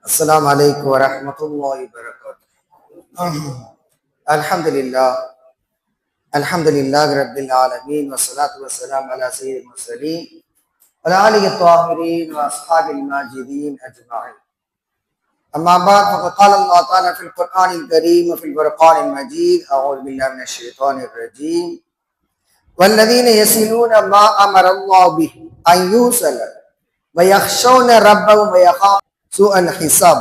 السلام عليكم ورحمة الله وبركاته. الحمد لله رب العالمين والصلاة والسلام على سيد المرسلين وعلى آله الطاهرين وأصحاب الماجدين أجمعين. أما بعد فقد قال الله تعالى في القرآن الكريم وفي الفرقان المجيد: أعوذ بالله من الشيطان الرجيم. والذين يصلون ما أمر الله به أن يوصل ويخشون ربهم ويخافون سوء الحساب.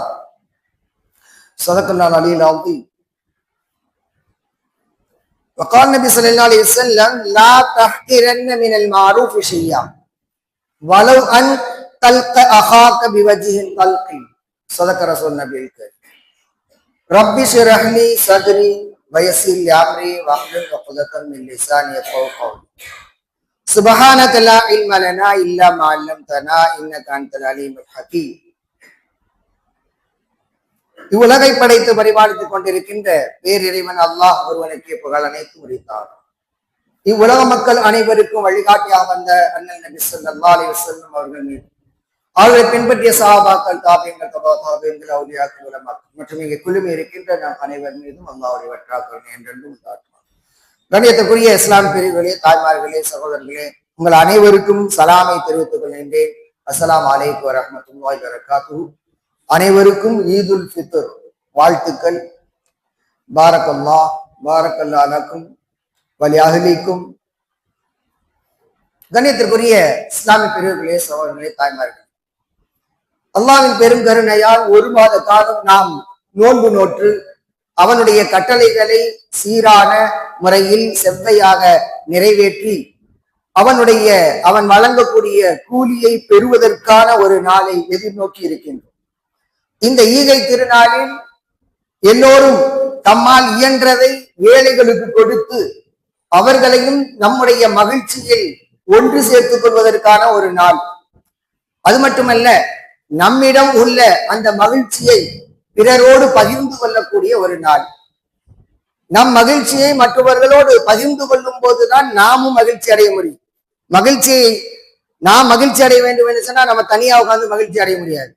صدق الله العلي العظيم. وقال النبي صلى الله عليه وسلم: لا تحقرن من المعروف شيئا ولو أن تلقى أخاك بوجه طلق. صدق رسول النبي الكريم. رب اشرح لي صدري ويسر لي أمري واحلل عقدة من لساني يفقهوا قولي. سبحانك لا علم لنا إلا ما علمتنا إنك أنت العليم الحكيم. இவ்வுலகை படைத்து பரிபாலித்துக் கொண்டிருக்கின்ற பேரிறைவன் அல்லாஹ் ஒருவனுக்கு புகழ் அனைத்து உரித்தார். இவ்வுலக மக்கள் அனைவருக்கும் வழிகாட்டியாக வந்த அண்ணல் நபி ஸல்லல்லாஹு அலைஹி வஸல்லம் அவர்கள் மீது, அவர்களை பின்பற்றிய சஹாபாக்கள், தாபியங்கள், தபா தாபியங்கள், அவுலியாக்கள், உலமாக்கள் மற்றும் இங்கே குழுமி இருக்கின்ற நாம் அனைவர் மீதும் அல்லாஹ்வுடைய வற்றாக்கருணை என்றென்றும் உண்டாகுமாம். கண்ணியத்துக்குரிய இஸ்லாம் பிரிவுகளே, தாய்மார்களே, சகோதரர்களே, உங்கள் அனைவருக்கும் சலாமை தெரிவித்துக் கொள்கின்றேன். அஸ்ஸலாமு அலைக்கும் வரஹ்மத்துல்லாஹி வபரகாத்துஹு. அனைவருக்கும் ஈதுல் ஃபித்ர் வாழ்த்துக்கள். பாரக்கல்லாஹ் பாரக்கல்லாஹ் லக்கும் வலி அஹ்லிக்கும். கண்ணியத்திற்குரிய இஸ்லாமிய பிரிவுகளே, சகோதரர்களே, தாய்மார்களே, அல்லாஹ்வின் பெரும் கருணையால் ஒரு மாத காலம் நாம் நோன்பு நோற்று அவனுடைய கட்டளைகளை சீரான முறையில் செவ்வையாக நிறைவேற்றி அவன் வழங்கக்கூடிய கூலியை பெறுவதற்கான ஒரு நாளை எதிர்நோக்கி இருக்கின்றோம். இந்த ஈகை திருநாளில் எல்லோரும் தம்மால் இயன்றதை ஏழைகளுக்கு கொடுத்து அவர்களையும் நம்முடைய மகிழ்ச்சியில் ஒன்று சேர்த்துக் கொள்வதற்கான ஒரு நாள். அது மட்டுமல்ல, நம்மிடம் உள்ள அந்த மகிழ்ச்சியை பிறரோடு பகிர்ந்து கொள்ளக்கூடிய ஒரு நாள். நம் மகிழ்ச்சியை மற்றவர்களோடு பகிர்ந்து கொள்ளும் போதுதான் நாமும் மகிழ்ச்சி அடைய முடியும். நாம் மகிழ்ச்சி அடைய வேண்டும் என்று சொன்னா நம்ம தனியா உட்கார்ந்து மகிழ்ச்சி அடைய முடியாது.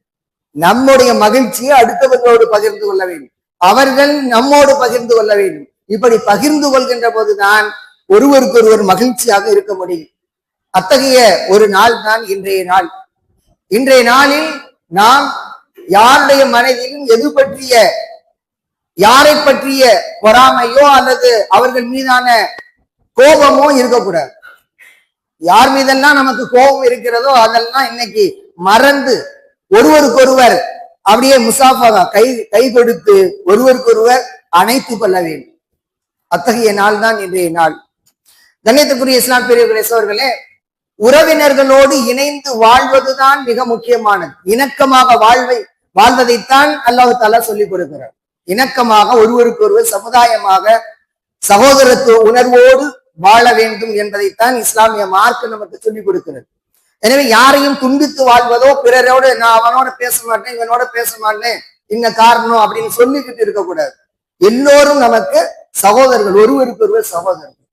நம்முடைய மகிழ்ச்சியை அடுத்தவர்களோடு பகிர்ந்து கொள்ள வேண்டும், அவர்கள் நம்மோடு பகிர்ந்து கொள்ள வேண்டும். இப்படி பகிர்ந்து கொள்கின்ற போதுதான் ஒருவருக்கொருவர் மகிழ்ச்சியாக இருக்க முடியும். அத்தகைய ஒரு நாள் தான் இன்றைய நாள். இன்றைய நாளில் நாம் யாருடைய மனதிலும் யாரை பற்றிய பொறாமையோ அல்லது அவர்கள் மீதான கோபமோ இருக்கக்கூடாது. யார் மீதெல்லாம் நமக்கு கோபம் இருக்கிறதோ அதெல்லாம் இன்னைக்கு மறந்து ஒருவருக்கொருவர் அப்படியே முசாஃபா கை கொடுத்து ஒருவருக்கொருவர் அணைத்து கொள்ள வேண்டும். அத்தகைய நாள் தான் இன்றைய நாள். கண்ணியத்துக்குரிய இஸ்லாம் பிரிவுகளே, சகோதரர்களே, உறவினர்களோடு இணைந்து வாழ்வதுதான் மிக முக்கியமானது. இணக்கமாக வாழ்வதைத்தான் அல்லாஹ் தஆலா சொல்லிக் கொடுக்கிறார். இணக்கமாக ஒருவருக்கொருவர் சமுதாயமாக சகோதரத்துவ உணர்வோடு வாழ வேண்டும் என்பதைத்தான் இஸ்லாமிய மார்க்கம் நமக்கு சொல்லிக் கொடுக்கிறது. எனவே யாரையும் துண்டித்து வாழ்வதோ, பிறரோடு நான் அவனோட பேச மாட்டேன், இவனோட பேச மாட்டேன், இன்ன காரணம் அப்படின்னு சொல்லிக்கிட்டு இருக்கக்கூடாது. எல்லோரும் நமக்கு சகோதரர்கள், ஒருவருக்கொருவர் சகோதரர்கள்.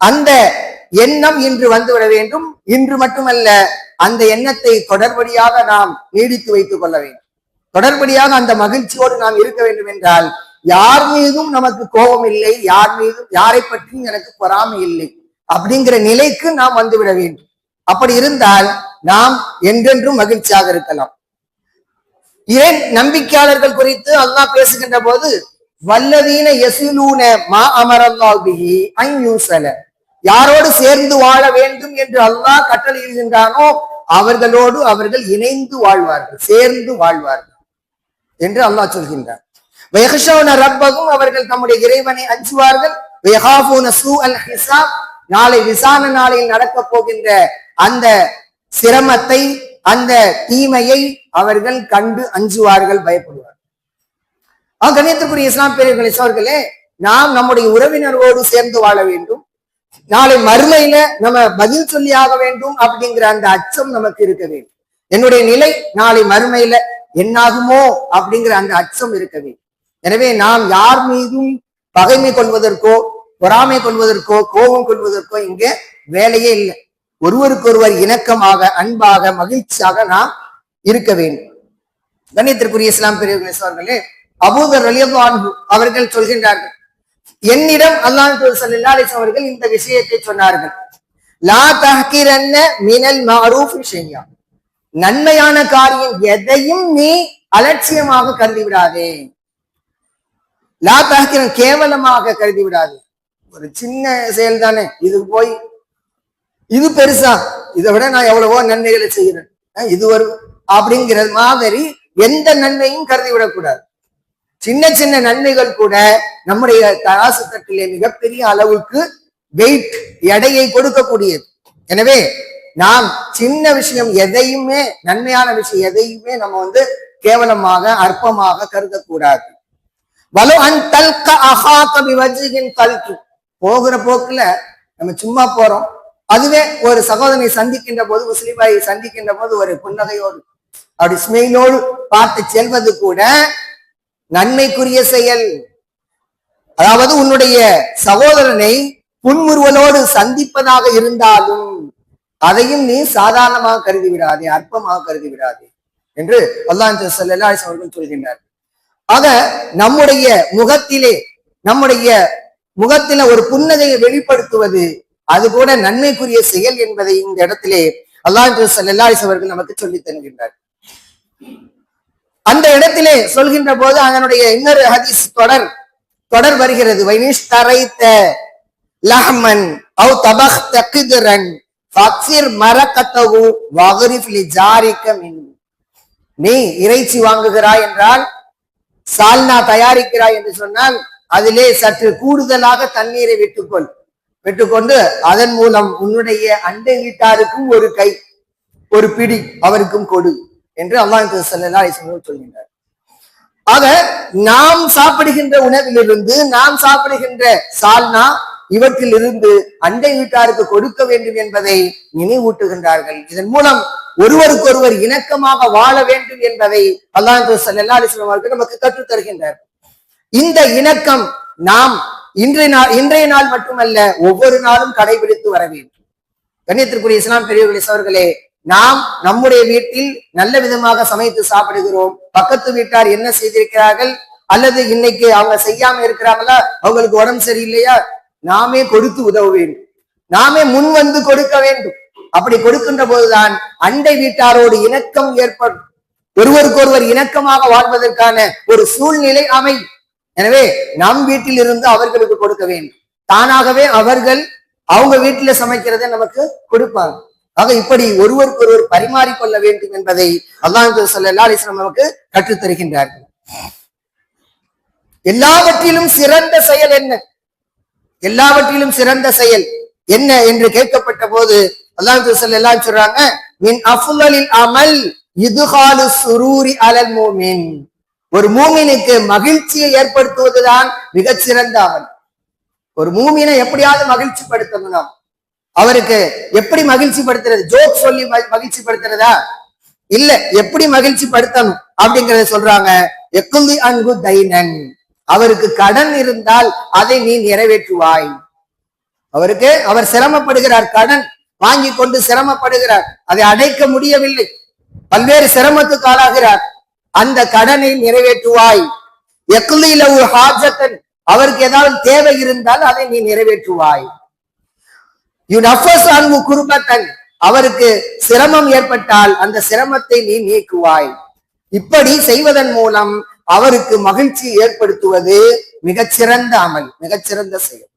அந்த எண்ணம் இன்று வந்துவிட வேண்டும். இன்று மட்டுமல்ல, அந்த எண்ணத்தை தொடர்படியாக நாம் நீடித்து வைத்துக் கொள்ள வேண்டும். தொடர்படியாக அந்த மகிழ்ச்சியோடு நாம் இருக்க வேண்டும் என்றால், யார் மீதும் நமக்கு கோபம் இல்லை, யாரை பற்றியும் எனக்கு பொறாமை இல்லை அப்படிங்கிற நிலைக்கு நாம் வந்துவிட வேண்டும். அப்படி இருந்தால் நாம் என்றென்றும் மகிழ்ச்சியாக இருக்கலாம். ஏன் நம்பிக்கையாளர்கள் குறித்து அல்லாஹ் பேசுகின்ற போது, வல்லதீன யஸிலூன மா அமரல்லாஹு பிஹி அன் யூஸல, யாரோடு சேர்ந்து வாழ வேண்டும் என்று அல்லாஹ் கட்டளையிடுகின்றானோ அவர்களோடு அவர்கள் இணைந்து வாழ்வார்கள், சேர்ந்து வாழ்வார்கள் என்று அல்லாஹ் சொல்கின்றார். வயஹ்ஷௌன ரப்பஹும், அவர்கள் தம்முடைய இறைவனை அஞ்சுவார்கள். வயஹாஃபூன சூஅல் ஹிசாப், நாளை விசாரணை நாளில் நடக்க போகின்ற அந்த சிரமத்தை, அந்த தீமையை அவர்கள் கண்டு அஞ்சுவார்கள், பயப்படுவார்கள். கண்ணியத்திற்குரிய இஸ்லாம் பிரிவுகளை, சகோதரர்களே, நாம் நம்முடைய உறவினரோடு சேர்ந்து வாழ வேண்டும். நாளை மறுமையில நம்ம பதில் சொல்லி ஆக வேண்டும் அப்படிங்கிற அந்த அச்சம் நமக்கு இருக்க வேண்டும். என்னுடைய நிலை நாளை மறுமையில என்னாகுமோ அப்படிங்கிற அந்த அச்சம் இருக்க வேண்டும். எனவே நாம் யார் மீதும் பகைமை கொள்வதற்கோ, பொறாமை கொள்வதற்கோ, கோபம் கொள்வதற்கோ இங்கே வேலையே இல்லை. ஒருவருக்கொருவர் இணக்கமாக, அன்பாக, மகிழ்ச்சியாக நாம் இருக்க வேண்டும். கண்ணியத்திற்குரிய இஸ்லாம் பெரியவர்களே, அபூதர் ரலியல்லாஹு அன்ஹு அவர்கள் சொல்கின்றார்கள், என்னிடம் அல்லாஹ் ஸல்லல்லாஹு அலைஹி அவர்கள் இந்த விஷயத்தை சொன்னார்கள், லா தஹ்கிரன்ன மினல் மஅரூஃப் ஷையா, நன்மையான காரியம் எதையும் நீ அலட்சியமாக கருதி விடாதே. லா தஹ்கிரன், கேவலமாக கருதி விடாதே. ஒரு சின்ன செயல் தானே, இது போய் இது பெருசா, இதை விட நான் எவ்வளவோ நன்மைகளை செய்கிறேன், இது ஒரு அப்படிங்கிற மாதிரி எந்த நன்மையும் கருதி விடக்கூடாது. சின்ன சின்ன நன்மைகள் கூட நம்முடைய தராசு தட்டிலே மிகப்பெரிய அளவுக்கு வெயிட், எடையை கொடுக்கக்கூடியது. எனவே நாம் சின்ன விஷயம் எதையுமே, நன்மையான விஷயம் எதையுமே நம்ம கேவலமாக அற்பமாக கருதக்கூடாது. வலு அன் தல்க அஹாக பிவஜ்ஹின் தல்கி, போகிற போக்குல நம்ம சும்மா போறோம், அதுவே ஒரு சகோதரனை சந்திக்கின்ற போது, முஸ்லிமாயை சந்திக்கின்ற போது ஒரு புன்னகையோடு அப்படி ஸ்மெயிலோடு பார்த்து செல்வது கூட நன்மைக்குரிய செயல். அதாவது உன்னுடைய சகோதரனை புன்முறுவலோடு சந்திப்பதாக இருந்தாலும் அதையும் நீ சாதாரணமாக கருதி விடாதே, அற்பமாக கருதி விடாதே என்று அல்லாஹ் ஸல்லல்லாஹு அலைஹி அவர்கள் சொல்கின்றார். ஆக நம்முடைய முகத்தில ஒரு புன்னகையை வெளிப்படுத்துவது அது கூட நன்மைக்குரிய செயல் என்பதை இந்த இடத்திலே அல்லாஹ் ஸல்லல்லாஹு அலைஹி அவர்கள் நமக்கு சொல்லித் தருகின்றார். அந்த இடத்திலே சொல்கின்ற போது அதனுடைய இன்னொரு ஹதீஸ் தொடர் வருகிறது, வைனிஷ்தரைத்த லஹ்மன் அவ் தபக்த கித்ரன் ஃபக்ஸிர் மரகத்தஹு வக்ரிஃப் லிஜாரிக மின். நீ இறைச்சி வாங்குகிறாய் என்றால், சால்னா தயாரிக்கிறாய் என்று சொன்னால் அதிலே சற்று கூடுதலாக தண்ணீரை விட்டுக்கொண்டு அதன் மூலம் உன்னுடைய அண்டை வீட்டாருக்கும் ஒரு கை, ஒரு பிடி அவருக்கும் கொடு என்று அல்லாஹ் ஸல்லல்லாஹு அலைஹி வஸல்லம் சொல்கின்றார். ஆக நாம் சாப்பிடுகின்ற உணவிலிருந்து, நாம் சாப்பிடுகின்ற சால்னா இவற்றிலிருந்து அண்டை வீட்டாருக்கு கொடுக்க வேண்டும் என்பதை நினைவூட்டுகின்றார்கள். இதன் மூலம் ஒருவருக்கொருவர் இணக்கமாக வாழ வேண்டும் என்பதை அல்லாஹ் ஸல்லல்லாஹு அலைஹி வஸல்லம் அவர்கள் நமக்கு கற்றுத் தருகின்றார். இந்த இணக்கம் நாம் இன்றைய நாள் மட்டுமல்ல, ஒவ்வொரு நாளும் கடைபிடித்து வர வேண்டும். கண்ணியத்திற்குரிய இஸ்லாம் பெரியவர்களே, சகோதரர்களே, நாம் நம்முடைய வீட்டில் நல்ல விதமாக சமைத்து சாப்பிடுகிறோம். பக்கத்து வீட்டார் என்ன செய்திருக்கிறார்கள், அல்லது இன்னைக்கு அவங்க செய்யாம இருக்கிறாங்களா, அவங்களுக்கு உடம்பு சரியில்லையா, நாமே கொடுத்து உதவ வேண்டும், நாமே முன் வந்து கொடுக்க வேண்டும். அப்படி கொடுக்கின்ற போதுதான் அண்டை வீட்டாரோடு இணக்கம் ஏற்படும், ஒருவருக்கொருவர் இணக்கமாக வாழ்வதற்கான ஒரு சூழ்நிலை அமையும். எனவே நம் வீட்டில் இருந்து அவர்களுக்கு கொடுக்க வேண்டும். தானாகவே அவர்கள் அவங்க வீட்டில சமைக்கிறதை நமக்கு கொடுப்பாங்க. ஆக இப்படி ஒருவருக்கொருவர் பரிமாறிக்கொள்ள வேண்டும் என்பதை அல்லாஹ் ஸல்லல்லாஹு அலைஹி வஸல்லம் நமக்கு கற்றுத் தருகின்றார்கள். எல்லாவற்றிலும் சிறந்த செயல் என்ன, எல்லாவற்றிலும் சிறந்த செயல் என்ன என்று கேட்கப்பட்ட போது அல்லாஹ் ஸல்லல்லாஹு அலைஹி சொல்றாங்க, மின் அஃலலில் அமல் இத்காலு சுரூரி அலல் மூமின். ஒரு மூமினுக்கு மகிழ்ச்சியை ஏற்படுத்துவதுதான் மிகச்சிறந்த அமல். ஒரு மூமினை எப்படியாவது மகிழ்ச்சி படுத்தணும். நாம் அவருக்கு எப்படி மகிழ்ச்சி படுத்துறது, ஜோக் சொல்லி மகிழ்ச்சி படுத்துறதா இல்ல, எப்படி மகிழ்ச்சி படுத்தணும் அப்படிங்கறத சொல்றாங்க. எக்குந்தி அன்பு தைனன், அவருக்கு கடன் இருந்தால் அதை நீ நிறைவேற்றுவாய். அவர் சிரமப்படுகிறார், கடன் வாங்கி கொண்டு சிரமப்படுகிறார், அதை அடைக்க முடியவில்லை, பல்வேறு சிரமத்துக்கு ஆளாகிறார், அந்த கடனை நிறைவேற்றுவாய். எக்குலிலவு ஹாஜத்தன், அவருக்கு ஏதாவது தேவை இருந்தால் அதை நீ நிறைவேற்றுவாய். குருபத்தன், அவருக்கு சிரமம் ஏற்பட்டால் அந்த சிரமத்தை நீ நீக்குவாய். இப்படி செய்வதன் மூலம் அவருக்கு மகிழ்ச்சி ஏற்படுத்துவது மிகச்சிறந்த அமல், மிகச்சிறந்த செயல்.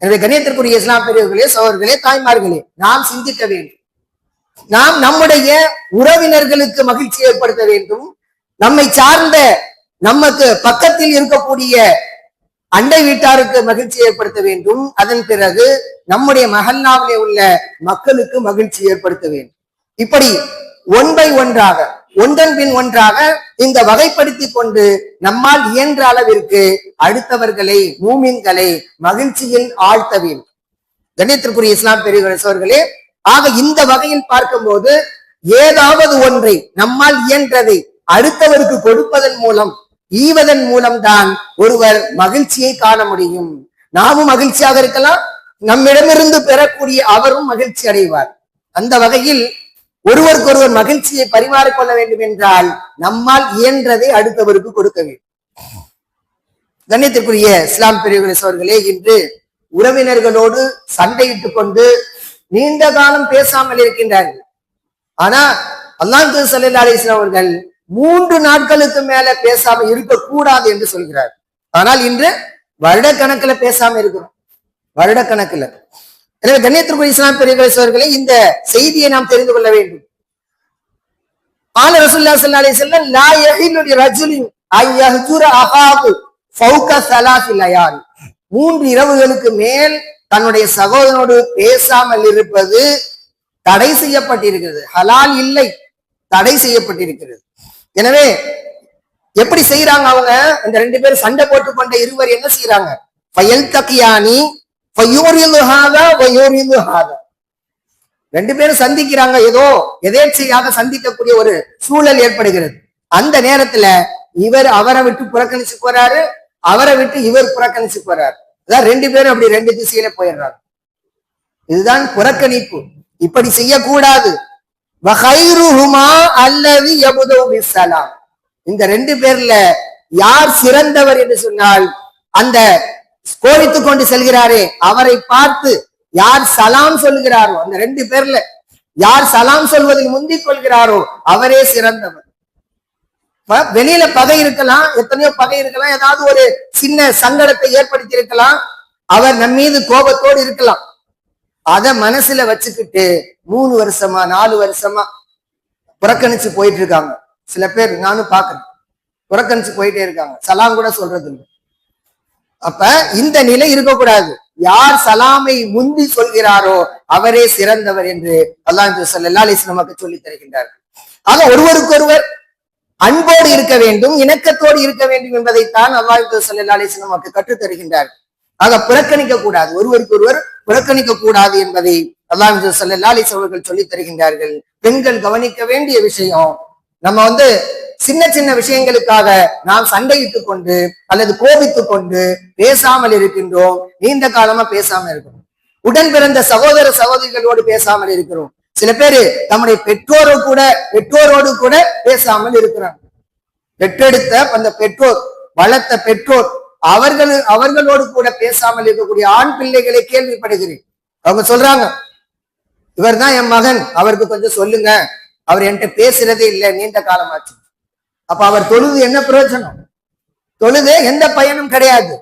எனவே கண்ணியத்திற்குரிய இஸ்லாம் பெரியவர்களே, சகோதரர்களே, தாய்மார்களே, நாம் சிந்திக்க வேண்டும். நாம் நம்முடைய உறவினர்களுக்கு மகிழ்ச்சி ஏற்படுத்த வேண்டும். நம்மை சார்ந்த, நமக்கு பக்கத்தில் இருக்கக்கூடிய அண்டை வீட்டாருக்கு மகிழ்ச்சி ஏற்படுத்த வேண்டும். அதன் பிறகு நம்முடைய மஹல்லாவிலே உள்ள மக்களுக்கு மகிழ்ச்சி ஏற்படுத்த வேண்டும். இப்படி ஒன் பை ஒன்றாக, ஒன்றன் பின் ஒன்றாக இந்த வகைப்படுத்தி கொண்டு நம்மால் இயன்ற அளவிற்கு அடுத்தவர்களை, மூமின்களை மகிழ்ச்சியில் ஆழ்த்த வேண்டும். கண்ணியத்திற்குரிய இஸ்லாம் பெரியவர்களே, ஆக இந்த வகையில் பார்க்கும்போது ஏதாவது ஒன்றை நம்மால் இயன்றதை அடுத்தவருக்கு கொடுப்பதன் மூலம், ஈவதன் மூலம்தான் ஒருவர் மகிழ்ச்சியை காண முடியும். நாமும் மகிழ்ச்சியாக இருக்கலாம், நம்மிடமிருந்து பெறக்கூடிய அவரும் மகிழ்ச்சி அடைவார். அந்த வகையில் ஒருவருக்கொருவர் மகிழ்ச்சியை பரிமாறிக்கொள்ள வேண்டும் என்றால் நம்மால் இயன்றதை அடுத்தவருக்கு கொடுக்க வேண்டும். கண்ணியத்திற்குரிய இஸ்லாம் பிரிவுகளை அவர்களே, இன்று உறவினர்களோடு சண்டையிட்டுக் கொண்டு நீண்ட காலம் பேசாமல் இருக்கின்றார்கள். ஆனா அல்லாஹ் ஸல்லல்லாஹு அலைஹி வஸல்லம் அவர்கள் 3 நாட்களுக்கு மேல பேசாம இருக்கக்கூடாது என்று சொல்கிறார். ஆனால் இன்று வருடக்கணக்கில் பேசாம இருக்கிறோம், வருடக்கணக்கில். எனவே கண்ணியத்திற்குரிய இஸ்லாம் பெரியவர்களே அவர்களே, இந்த செய்தியை நாம் தெரிந்து கொள்ள வேண்டும். قال رسول الله صلى الله عليه وسلم لا يحل لرجل ان يهجر اخاه فوق 3 ليال. 3 இரவுகளுக்கு மேல் தன்னுடைய சகோதரனோடு பேசாமல் இருப்பது தடை செய்யப்பட்டிருக்கிறது. ஹலால் இல்லை, தடை செய்யப்பட்டிருக்கிறது. எனவே எப்படி செய்யறாங்க அவங்க? இந்த 2 பேரும் சண்டை போட்டுக் கொண்ட இருவர் என்ன செய்யறாங்க? ஃபயல்தகியானி ஃபயூரிது ஹாதா வயூரிது ஹாதா. 2 பேரும் சந்திக்கிறாங்க, ஏதோ எதேச்சையாக சந்திக்கக்கூடிய ஒரு சூழல் ஏற்படுகிறது. அந்த நேரத்துல இவர் அவரை விட்டு புறக்கணிச்சு போறாரு, அவரை விட்டு இவர் புறக்கணிச்சு போறாரு. அதான் 2 பேரும் அப்படி 2 திசையில போயிடுறாங்க. இதுதான் புறக்கணிப்பு. இப்படி செய்யக்கூடாது. வகைருஹுமா அல்லது யபுது பிஸ்ஸலாம். இந்த 2 பேர்ல யார் சிறந்தவர் என்று சொன்னால், அந்த கோவித்துக் கொண்டு செல்கிறாரே அவரை பார்த்து யார் சலாம் சொல்கிறாரோ, அந்த 2 பேர்ல யார் சலாம் சொல்வதில் முந்திக் கொள்கிறாரோ அவரே சிறந்தவர். வெளியில பகை இருக்கலாம், எத்தனையோ பகை இருக்கலாம், ஏதாவது ஒரு சின்ன சங்கடத்தை ஏற்படுத்தி இருக்கலாம், அவர் நம் மீது கோபத்தோடு இருக்கலாம். அத மனசுல வச்சுக்கிட்டு 3 வருஷமா 4 வருஷமா புறக்கணிச்சு போயிட்டு இருக்காங்க. சில பேர் நானும் பாக்குறேன், புறக்கணிச்சு போயிட்டே இருக்காங்க, சலாம் கூட சொல்றது இல்லை. அப்ப இந்த நிலை இருக்கக்கூடாது. யார் சலாமை முந்தி சொல்கிறாரோ அவரே சிறந்தவர் என்று அல்லாஹ் ஸல்லல்லாஹு அலைஹி வஸல்லம் நமக்கு சொல்லி தருகின்றார். ஆக ஒருவருக்கொருவர் அன்போடு இருக்க வேண்டும், இணக்கத்தோடு இருக்க வேண்டும் என்பதைத்தான் அல்லாஹ் ஸல்லல்லாஹு அலைஹி வஸல்லம் நமக்கு கற்றுத் தருகின்றார். ஆக புறக்கணிக்க கூடாது, ஒருவருக்கொருவர் புறக்கணிக்க கூடாது என்பதை அல்லாஹ் ஸல்லல்லாஹு அலைஹி வஸல்லம் அவர்கள் சொல்லி தருகின்றார்கள். பெண்கள் கவனிக்க வேண்டிய விஷயம், நம்ம சின்ன சின்ன விஷயங்களுக்காக நாம் சண்டையிட்டுக் கொண்டு அல்லது கோபித்துக் கொண்டு பேசாமல் இருக்கின்றோம். நீண்ட காலமா பேசாம இருக்கிறோம். உடன் பிறந்த சகோதர சகோதரிகளோடு பேசாமல் இருக்கிறோம். சில பேரு நம்முடைய பெற்றோரோடு கூட பேசாமல் இருக்கிறாங்க. பெற்றெடுத்த அந்த பெற்றோர், வளர்த்த பெற்றோர், அவர்களோடு கூட பேசாமல் இருக்கக்கூடிய ஆண் பிள்ளைகளை கேள்விப்படுகிறேன். அவங்க சொல்றாங்க, இவர் தான் என் மகன், அவருக்கு கொஞ்சம் சொல்லுங்க, அவர் என்கிட்ட பேசுறதே இல்லை, நீண்ட காலமாச்சு. அப்ப அவர் தொழுது என்ன பிரயோஜனம்? தொழுது எந்த பயனும் கிடையாது.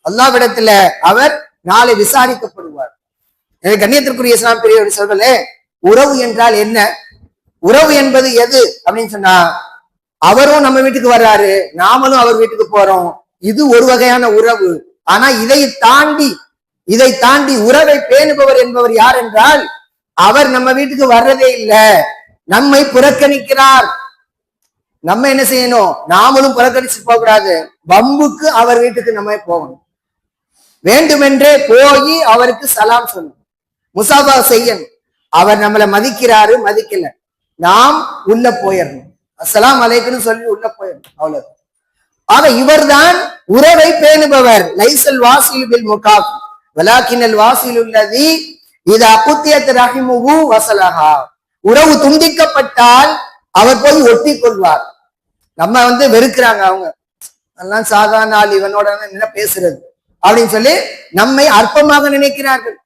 அல்லாஹ்விடத்துல அவர் நாளை விசாரிக்கப்படுவார். கண்ணியத்திற்குரிய இஸ்லாம் பெரியவர்கள் சொல்றே, உறவு என்றால் என்ன? உறவு என்பது எது அப்படின்னு சொன்னா, அவரும் நம்ம வீட்டுக்கு வர்றாரு, நாமளும் அவர் வீட்டுக்கு போறோம், இது ஒரு வகையான உறவு. ஆனா இதை தாண்டி உறவை பேணுபவர் என்பவர் யார் என்றால், அவர் நம்ம வீட்டுக்கு வர்றதே இல்லை, நம்மை புறக்கணிக்கிறார். நம்ம என்ன செய்யணும்? நாமளும் புறக்கணிச்சு போக கூடாது. வம்புக்கு அவர் வீட்டுக்கு நம்ம போகணும், வேண்டுமென்றே போய் அவருக்கு சலாம் சொல்லணும், முசாபா செய்யணும். அவர் நம்மளை மதிக்கிறாரு, மதிக்கல, நாம் உள்ள போயிடணும், அஸ்ஸலாமு அலைக்கும்னு சொல்லி உள்ள போயிடணும், அவ்வளவு. ஆக இவர்தான் உறவை பேணுபவர். லைசல் வாசில் பில் முகாஃப் வலாக்கினல் வாசிலுல்லதி இதா குத்தியத் ரஹிமுஹு வஸலஹா. உறவு துண்டிக்கப்பட்டால் அவர் போய் ஒட்டி கொள்வார். நம்ம வெறுக்கிறாங்க, அவங்க எல்லாம் சாதாரண ஆள், இவனோட என்ன பேசுறது அப்படின்னு சொல்லி நம்மை அற்பமாக நினைக்கிறார்கள்.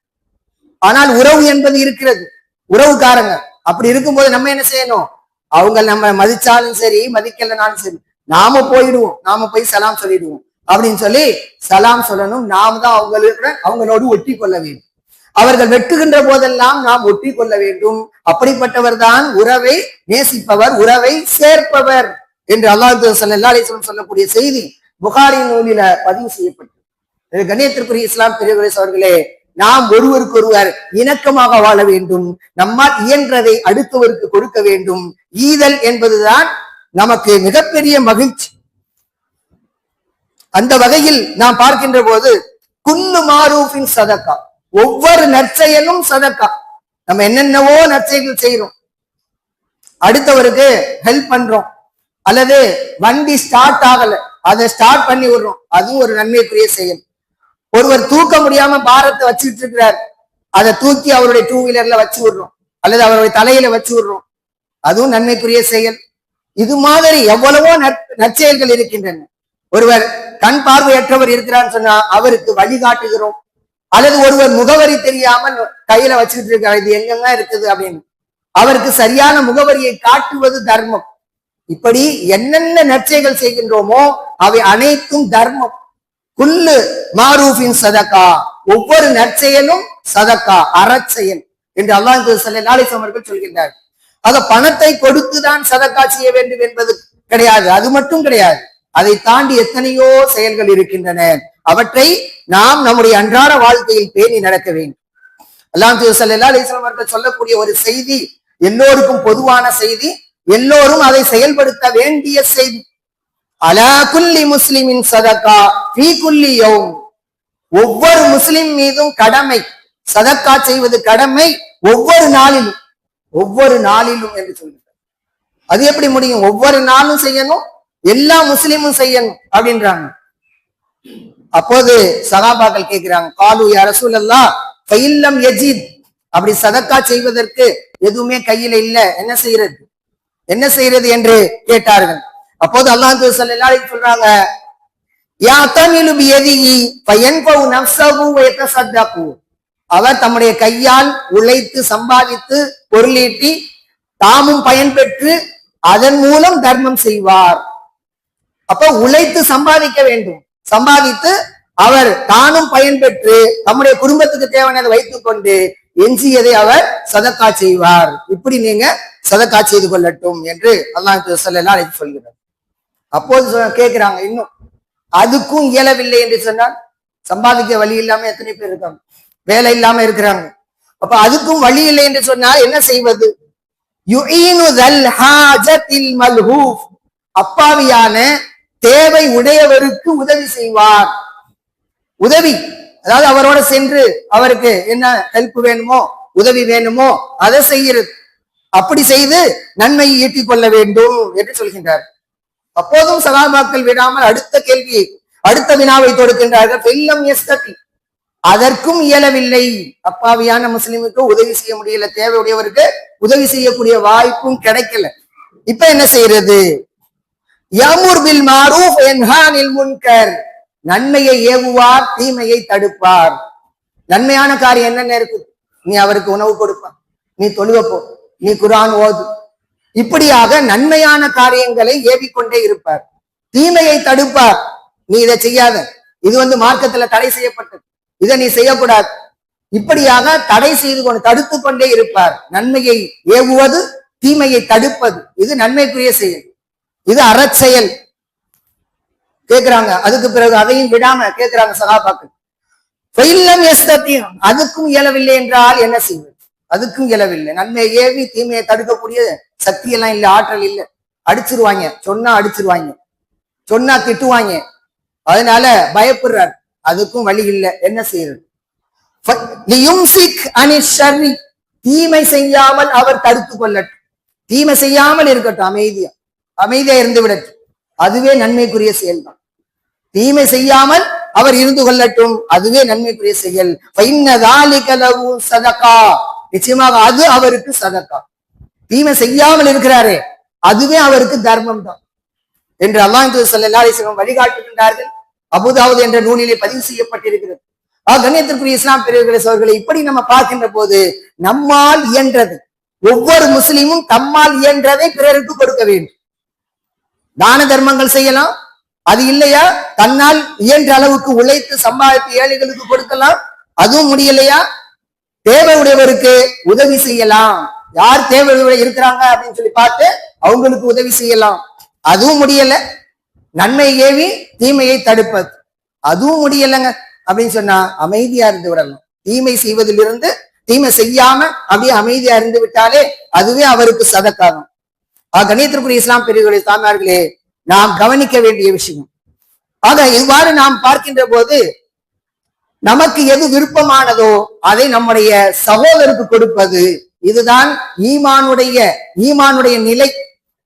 ஆனால் உறவு என்பது இருக்கிறது, உறவுக்காரங்க. அப்படி இருக்கும்போது நம்ம என்ன செய்யணும்? அவங்க நம்ம மதிச்சாலும் சரி, மதிக்கலனாலும் சரி, நாம போயிடுவோம், நாம போய் சலாம் சொல்லிடுவோம் அப்படின்னு சொல்லி சலாம் சொல்லணும். நாம் தான் அவங்களோடு ஒட்டி கொள்ள வேண்டும். அவர்கள் வெட்டுகின்ற போதெல்லாம் நாம் ஒட்டி கொள்ள வேண்டும். அப்படிப்பட்டவர் தான் உறவை நேசிப்பவர், உறவை சேர்ப்பவர் என்று அல்லாஹ் ஸல்லல்லாஹு அலைஹி வஸல்லம் சொல்லக்கூடிய செய்தி புகாரி நூலில பதிவு செய்யப்பட்டது. கண்ணியத்திற்குரிய இஸ்லாம் பெரியவர்களே அவர்களே, நாம் ஒருவருக்கொருவர் இணக்கமாக வாழ வேண்டும், நம்மால் இயன்றதை அடுத்தவருக்கு கொடுக்க வேண்டும். ஈதல் என்பதுதான் நமக்கு மிகப்பெரிய மகிழ்ச்சி. அந்த வகையில் நாம் பார்க்கின்ற போது குல்லு மாரூஃபின் சதகா, ஒவ்வொரு நற்செயலும் சதக்கா. நம்ம என்னென்னவோ நற்செயல்கள் செய்யறோம், அடுத்தவருக்கு ஹெல்ப் பண்றோம், அல்லது வண்டி ஸ்டார்ட் ஆகல அதை ஸ்டார்ட் பண்ணி விடுறோம், அதுவும் ஒரு நன்மைக்குரிய செயல். ஒருவர் தூக்க முடியாம பாரத்தை வச்சுட்டு இருக்கிறார், அதை தூக்கி அவருடைய 2 வீலர்ல வச்சு விடுறோம், அல்லது அவருடைய தலையில வச்சு விடுறோம், அதுவும் நன்மைக்குரிய செயல். இது மாதிரி எவ்வளவோ நற்செயல்கள் இருக்கின்றன. ஒருவர் கண் பார்வையற்றவர் இருக்கிறான்னு சொன்னா அவருக்கு வழிகாட்டுகிறோம். அல்லது ஒருவர் முகவரி தெரியாமல் கையில வச்சுக்கிட்டு இருக்காரு, இது எங்கெங்க இருக்குது அப்படின்னு, அவருக்கு சரியான முகவரியை காட்டுவது தர்மம். இப்படி என்னென்ன நற்செயல்கள் செய்கின்றோமோ அவை அனைத்தும் தர்மம். குல்லு மாரூஃபின் சதகா, ஒவ்வொரு நற்செயலும் சதகா, அறச்செயல் என்று அல்லாஹ் ஸல்லல்லாஹு அலைஹி வஸல்லம் அவர்கள் சொல்கின்றார். ஆக பணத்தை கொடுத்துதான் சதகா செய்ய வேண்டும் என்பது கிடையாது, அது மட்டும் கிடையாது. அதை தாண்டி எத்தனையோ செயல்கள் இருக்கின்றன. அவற்றை நாம் நம்முடைய அன்றாட வாழ்க்கையில் பேணி நடக்க வேண்டும். அல்லாஹ் ஸல்லல்லாஹு அலைஹி வஸல்லம் அவர்கள் சொல்லக்கூடிய ஒரு செய்தி எல்லோருக்கும் பொதுவான செய்தி, எல்லோரும் அதை செயல்படுத்த வேண்டிய செய்தி. அலா குல்லி முஸ்லிமின் சதகா ஃபீ குல்லி யௌம், ஒவ்வொரு முஸ்லிம் மீதும் கடமை, சதக்கா செய்வது கடமை, ஒவ்வொரு நாளிலும், ஒவ்வொரு நாளிலும் என்று சொல்கிறார். அது எப்படி முடியும்? ஒவ்வொரு நாளும் செய்யணும், எல்லா முஸ்லிமும் செய்யணும் அப்படின்றாங்க. அப்போது சகாபாக்கள் கேட்கிறாங்க, காலு யா ரசூலல்லாஹ் ஃபஇல்லம் யஜித், அப்படி சதக்கா செய்வதற்கு எதுவுமே கையில இல்ல, என்ன செய்யறது, என்ன செய்யறது என்று கேட்டார்கள். அப்போது அல்லாஹ் ஸல்லல்லாஹு அலைஹி சொல்றாங்க, யா தமிலு பியதிஹி ஃபயன்ஃபு நஃப்ஸஹு வ யதஸத்தகு, அவர் தம்முடைய கையால் உழைத்து சம்பாதித்து பொருளீட்டி தாமும் பயன்பெற்று அதன் மூலம் தர்மம் செய்வார். அப்ப உழைத்து சம்பாதிக்க வேண்டும், சம்பாதித்து அவர் தானும் பயன்பெற்று தம்முடைய குடும்பத்துக்கு தேவையானதை வைத்துக் கொண்டு எஞ்சியதை அவர் சதக்கா செய்வார். இப்படி நீங்க சதக்கா செய்து கொள்ளட்டும் என்று அல்லாஹ் ஸல்லல்லாஹு அலைஹி வஸல்லம் சொல்கிறார். அப்போது கேட்கிறாங்க, இன்னும் அதுக்கும் இயலவில்லை என்று சொன்னால், சம்பாதிக்க வழி இல்லாம எத்தனை பேர் இருக்காங்க, வேலை இல்லாம இருக்கிறாங்க. அப்ப அதுக்கும் வழி இல்லை என்று சொன்னால் என்ன செய்வது? அப்பாவியான தேவை உடையவருக்கு உதவி செய்வார். உதவி, அதாவது அவரோட சென்று அவருக்கு என்ன ஹெல்ப் வேணுமோ, உதவி வேணுமோ அதை செய்கிறது. அப்படி செய்து நன்மையை ஈட்டிக் கொள்ள வேண்டும் என்று சொல்கின்றார். அப்போதும் சகாபாக்கள் விடாமல் அடுத்த கேள்வியை, அடுத்த வினாவை தொடுக்கின்றார்கள். ஃபெல்லம் யஸ்ததி, அதற்கும் இயலவில்லை, அப்பாவியான முஸ்லிமுக்கு உதவி செய்ய முடியல, தேவையுடையவருக்கு உதவி செய்யக்கூடிய வாய்ப்பும் கிடைக்கல. இப்ப என்ன செய்யறது? யமுர் பில் மாரூஃப் யன்ஹா அனில் முன்கர், நன்மையை ஏவுவார், தீமையை தடுப்பார். நன்மையான காரியம் என்னென்ன இருக்கு? நீ அவருக்கு உணவு கொடுப்பா, நீ தொழுவ போ, நீ குர்ஆன் ஓது, இப்படியாக நன்மையான காரியங்களை ஏவிக்கொண்டே இருப்பார். தீமையை தடுப்பார், நீ இதை செய்யாத, இது மார்க்கத்துல தடை செய்யப்பட்டது, இதை நீ செய்யக்கூடாது, இப்படியாக தடை செய்து கொண்டு தடுத்து கொண்டே இருப்பார். நன்மையை ஏவுவது, தீமையை தடுப்பது, இது நன்மைக்குரிய செயல், இது அறச்செயல். கேட்கிறாங்க. அதுக்கு பிறகு அதையும் விடாம கேட்கிறாங்க சகாபாக்கள், அதுக்கும் இயலவில்லை என்றால் என்ன செய்வது? அதுக்கும் இயலவில்லை, நன்மையை ஏவி தீமையை தடுக்கக்கூடிய சக்தி எல்லாம் இல்லை, ஆற்றல் இல்லை, அடிச்சிருவாங்க, சொன்னா அடிச்சிருவாங்க, சொன்னா திட்டுவாங்க, அதனால பயப்படுறார். அதுக்கும் வழி இல்லை, என்ன செய்யறது? தீமை செய்யாமல் அவர் தடுத்து கொள்ளட்டும், தீமை செய்யாமல் இருக்கட்டும், அமைதியா அமைதியா இருந்து விடட்டும், அதுவே நன்மைக்குரிய செயல்தான். தீமை செய்யாமல் அவர் இருந்து கொள்ளட்டும், அதுவே நன்மைக்குரிய செயல். சதகா, நிச்சயமாக அது அவருக்கு சதகா. தீமை செய்யாமல் இருக்கிறாரே அதுவே அவருக்கு தர்மம் தான் என்று அல்லாஹ் ஸல்லல்லாஹு அலைஹி வஸல்லம் வழிகாட்டுகின்றார்கள். அபூதாவூத் என்ற நூலிலே பதிவு செய்யப்பட்டிருக்கிறது. கண்ணியத்திற்குரிய இஸ்லாம் பெரியவர்களே சகோதரர்களே, இப்படி நம்ம பார்க்கின்ற போது நம்மால் இயன்றது, ஒவ்வொரு முஸ்லிமும் தம்மால் இயன்றதை பிறருக்கு கொடுக்க வேண்டும். தான தர்மங்கள் செய்யலாம், அது இல்லையா தன்னால் இயன்ற அளவுக்கு உழைத்து சம்பாதித்து ஏழைகளுக்கு கொடுக்கலாம், அதுவும் முடியலையா தேவை உடையவருக்கு உதவி செய்யலாம். யார் தேவையோட இருக்கிறாங்க அப்படின்னு சொல்லி பார்த்து அவங்களுக்கு உதவி செய்யலாம், அதுவும் முடியல. நன்மை ஏவி தீமையை தடுப்பது, அதுவும் முடியலைங்க அப்படின்னு சொன்னா அமைதியா இருந்து விடலாம். தீமை செய்வதிலிருந்து, தீமை செய்யாம அப்படியே அமைதியா இருந்து விட்டாலே அதுவே அவருக்கு சதக்காகும். கணியத்திற்குரிய இஸ்லாம் பெரியவர்களே தாய்மார்களே, நாம் கவனிக்க வேண்டிய விஷயம். ஆக இவ்வாறு நாம் பார்க்கின்ற போது நமக்கு எது விருப்பமானதோ அதை நம்முடைய சகோதரருக்கு கொடுப்பது, இதுதான் ஈமானுடைய நிலை.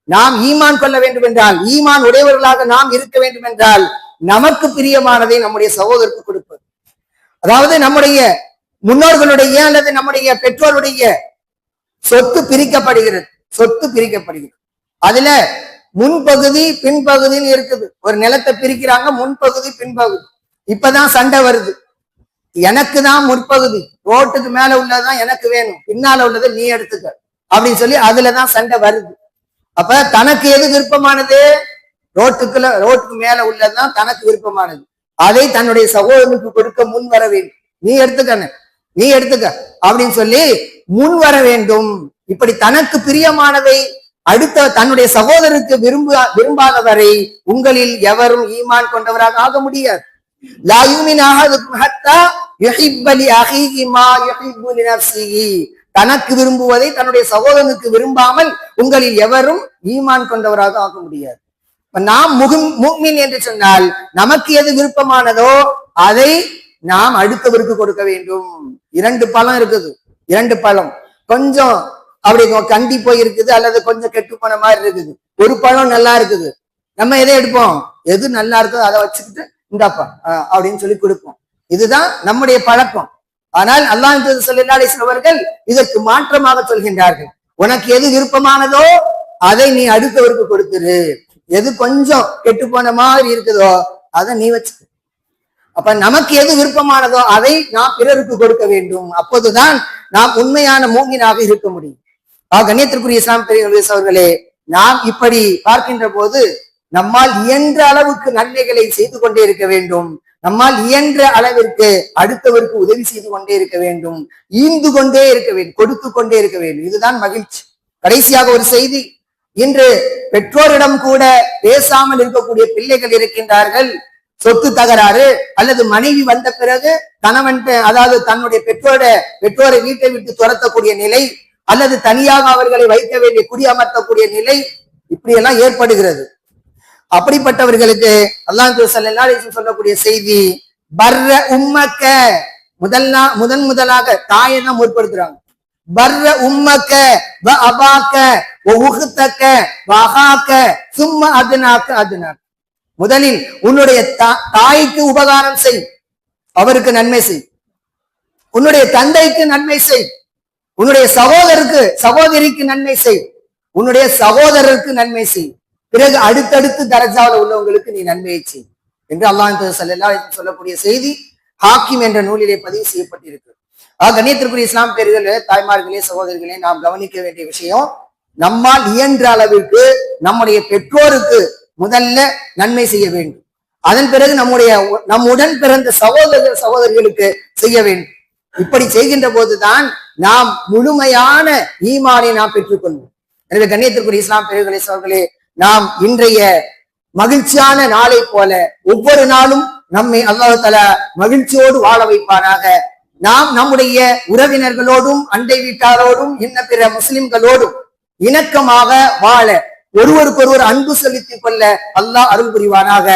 நாம் ஈமான் கொள்ள வேண்டும் என்றால், ஈமான் உடையவர்களாக நாம் இருக்க வேண்டும் என்றால், நமக்கு பிரியமானதை நம்முடைய சகோதரருக்கு கொடுப்பது. அதாவது நம்முடைய முன்னோர்களுடைய அல்லது நம்முடைய பெற்றோருடைய சொத்து பிரிக்கப்படுகிறது, சொத்து பிரிக்கப்படுகிறது. அதுல முன்பகுதி பின்பகுதின்னு இருக்குது. ஒரு நிலத்தை பிரிக்கிறாங்க, முன்பகுதி பின்பகுதி. இப்பதான் சண்டை வருது. எனக்கு தான் முற்பகுதி, ரோட்டுக்கு மேல உள்ளதுதான் எனக்கு வேணும், பின்னால உள்ளதை நீ எடுத்துக்க அப்படின்னு சொல்லி அதுலதான் சண்டை வருது. அப்ப தனக்கு எது விருப்பமானது? ரோட்டுக்கு மேல உள்ளதுதான் தனக்கு விருப்பமானது. அதை தன்னுடைய சகோதரனுக்கு கொடுக்க முன் வர வேண்டும். நீ எடுத்துக்க அப்படின்னு சொல்லி முன் வர வேண்டும். இப்படி தனக்கு பிரியமானதை அடுத்த தன்னுடைய சகோதரருக்கு விரும்பாதவரை உங்களில் எவரும் ஈமான் கொண்டவராக ஆக முடியாது. தனக்கு விரும்புவதை தன்னுடைய சகோதரனுக்கு விரும்பாமல் உங்களில் எவரும் ஈமான் கொண்டவராக ஆக முடியாது. நாம் முஃமின் என்று சொன்னால் நமக்கு எது விருப்பமானதோ அதை நாம் அடுத்தவருக்கு கொடுக்க வேண்டும். 2 பழம் இருக்குது, 2 பழம் கொஞ்சம் அப்படி கண்டி போய் இருக்குது அல்லது கொஞ்சம் கெட்டு போன மாதிரி இருக்குது. ஒரு பழம் நல்லா இருக்குது, நம்ம எதை எடுப்போம்? எது நல்லா இருக்கோ அதை வச்சுக்கிட்டு இந்தாப்பா அப்படின்னு சொல்லி கொடுப்போம். இதுதான் நம்முடைய பழக்கம். ஆனால் அல்லாஹ் ஸல்லல்லாஹு அலைஹி வஸல்லம் அவர்கள் இதற்கு மாற்றமாக சொல்கின்றார்கள். உனக்கு எது விருப்பமானதோ அதை நீ அடுத்தவருக்கு கொடுத்துரு. எது கொஞ்சம் கெட்டு போன மாதிரி இருக்குதோ அதை நீ வச்சுக்க. அப்ப நமக்கு எது விருப்பமானதோ அதை நாம் பிறருக்கு கொடுக்க வேண்டும். அப்போதுதான் நாம் உண்மையான மூமினாக இருக்க முடியும். கண்ணியத்திற்குரிய இஸ்லாம் பெரியவர்களே அவர்களே, நாம் இப்படி பார்க்கின்ற போது நம்மால் இயன்ற அளவுக்கு நன்மைகளை செய்து கொண்டே இருக்க வேண்டும். நம்மால் இயன்ற அளவிற்கு அடுத்தவருக்கு உதவி செய்து கொண்டே இருக்க வேண்டும், ஈந்து கொண்டே இருக்க வேண்டும், கொடுத்து கொண்டே இருக்க வேண்டும். இதுதான் மகிழ்ச்சி. கடைசியாக ஒரு செய்தி, இன்று பெற்றோரிடம் கூட பேசாமல் இருக்கக்கூடிய பிள்ளைகள் இருக்கின்றார்கள். சொத்து தகராறு அல்லது மனைவி வந்த பிறகு கணவன் அதாவது தன்னுடைய பெற்றோரை வீட்டை விட்டு துரத்தக்கூடிய நிலை அல்லது தனியாக அவர்களை வைக்க வேண்டிய குடியமர்த்தக்கூடிய நிலை இப்படி எல்லாம் ஏற்படுகிறது. அப்படிப்பட்டவர்களுக்கு அல்லாஹ் ஸல்லல்லாஹு அலைஹி வஸல்லம் சொல்லக்கூடிய செய்தி, பர்ர உம்மக்க, முதலாக தாயை தான் முற்படுத்துறாங்க. பர்ர உம்மக்க வ அபாக்க வ உஹ்தக்க வ அஹாக்க சும்ம அதுனாக்க. முதலில் உன்னுடைய தாய்க்கு உபகாரம் செய், அவருக்கு நன்மை செய். உன்னுடைய தந்தைக்கு நன்மை செய். உன்னுடைய சகோதரிக்கு நன்மை செய். உன்னுடைய சகோதரருக்கு நன்மை செய். பிறகு அடுத்தடுத்து தரஜாவில் உள்ளவங்களுக்கு நீ நன்மையை செய் என்று அல்லாஹ் ஸல்லல்லாஹு அலைஹி வஸல்லம் சொல்லக்கூடிய செய்தி ஹாக்கிம் என்ற நூலிலே பதிவு செய்யப்பட்டிருக்கு. கண்ணியத்திற்குரிய இஸ்லாம் பேர்களே, தாய்மார்களே, சகோதரிகளே, நாம் கவனிக்க வேண்டிய விஷயம், நம்மால் இயன்ற அளவிற்கு நம்முடைய பெற்றோருக்கு முதல்ல நன்மை செய்ய வேண்டும். அதன் பிறகு நம்முடன் பிறந்த சகோதரிகளுக்கு செய்ய வேண்டும். இப்படி செய்கின்ற போதுதான் நாம் முழுமையான ஈமானை நாம் பெற்றுக்கொள்வோம். எனவே கண்ணியத்திற்குரிய இஸ்லாம் பேர்களே, சகோதரர்களே, நாம் இன்றைய மகிழ்ச்சியான நாளை போல ஒவ்வொரு நாளும் நம்மை அல்லாஹ் தஆலா மகிழ்ச்சியோடு வாழ வைப்பாராக. நாம் நம்முடைய உறவினர்களோடும் அண்டை வீட்டாரோடும் இன்ன பிற முஸ்லிம்களோடும் இணக்கமாக வாழ, ஒருவருக்கொருவர் அன்பு செலுத்திக் கொள்ள அல்லாஹ் அருள் புரிவானாக.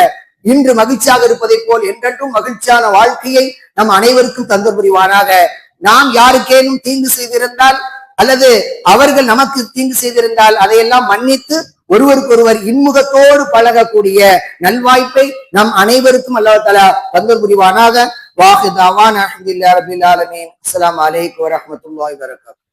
இன்று மகிழ்ச்சியாக இருப்பதை போல் என்றென்றும் மகிழ்ச்சியான வாழ்க்கையை நம் அனைவருக்கும் தந்து புரிவானாக. நாம் யாருக்கேனும் தீங்கு செய்திருந்தால் அல்லது அவர்கள் நமக்கு தீங்கு செய்திருந்தால் அதையெல்லாம் மன்னித்து ஒருவருக்கொருவர் இன்முகத்தோடு பழகக்கூடிய நல்வாய்ப்பை நம் அனைவருக்கும் அல்லாஹ் தஆலா தந்து புரிவானாக. வாஹித் அவான் அல்ஹம்துலில்லாஹி ரப்பில் ஆலமீன். அஸ்ஸலாமு அலைக்கும் வரஹ்மத்துல்லாஹி வபரகாத்துஹு.